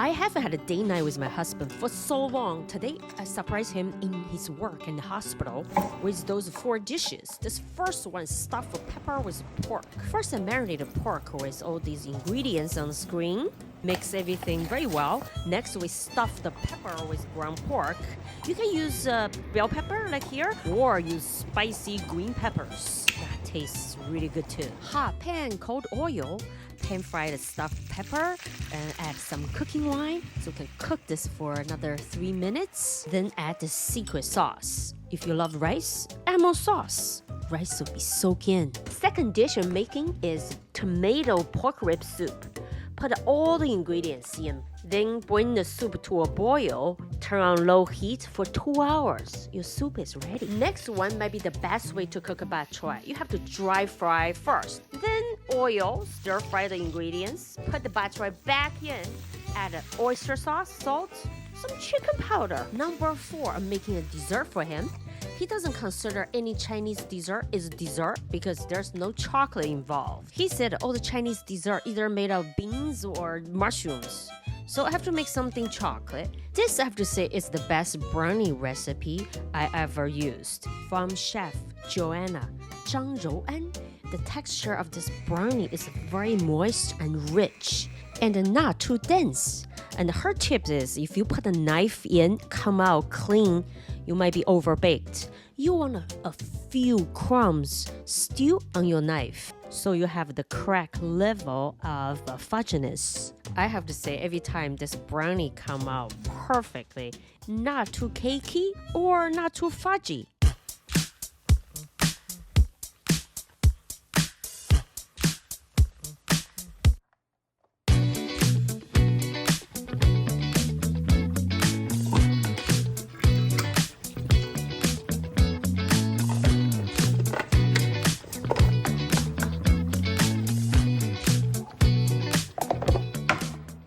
I haven't had a date night with my husband for so long. Today, I surprised him in his work in the hospital with those 4 dishes. This first one is stuffed with pepper with pork. First, I marinated pork with all these ingredients on the screen. Mix everything very well. Next, we stuff the pepper with ground pork. You can use bell pepper like here, or use spicy green peppers. That tastes really good too. Hot pan, cold oil. Pan fry the stuffed pepper and add some cooking wine. So you can cook this for another 3 minutes. Then add the secret sauce. If you love rice, add more sauce. Rice will be soaked in. Second dish I'm making is tomato pork rib soup. Put all the ingredients in. Then bring the soup to a boil. Turn on low heat for 2 hours. Your soup is ready. Next one might be the best way to cook a bok choy. You have to dry fry first. Then oil, stir fry the ingredients. Put the bok choy back in. Add an oyster sauce, salt, some chicken powder. Number 4, I'm making a dessert for him. He doesn't consider any Chinese dessert is a dessert because there's no chocolate involved. He said all the Chinese dessert either made of beans or mushrooms. So I have to make something chocolate. This, I have to say, is the best brownie recipe I ever used. From chef Joanna Zhang Rouan. The texture of this brownie is very moist and rich and not too dense. And her tip is if you put a knife in, come out clean, you might be overbaked. You want a few crumbs still on your knife so you have the correct level of fudginess. I have to say, every time this brownie come out perfectly, not too cakey or not too fudgy.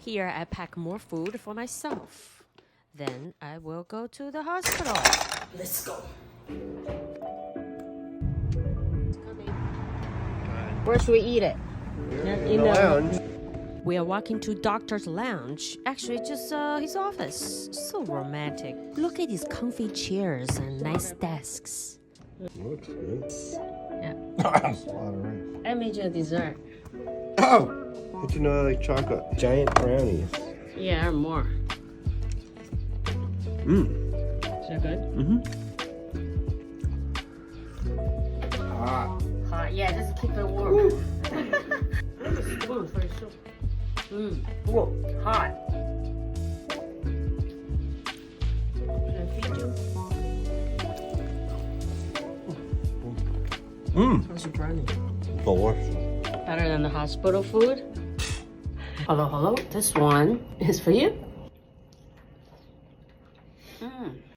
Here, I pack more food for myself. Then I will go to the hospital. Let's go. Where should we eat it? In the lounge. We are walking to doctor's lounge. Actually, just his office. So romantic. Look at these comfy chairs and nice desks. Looks good. Yeah. That's a lot of rice. I made you a dessert. Oh! Did you know I like chocolate? Giant brownies. Yeah, or more. Mmm. Is that good? Mm-hmm. Hot. Hot. Yeah, just keep it warm. Here's a spoon for your soup. Whoa, hot. Can I feed you? Mmm. How's your brownie? Delicious. Better than the hospital food? Hello, hello. This one is for you.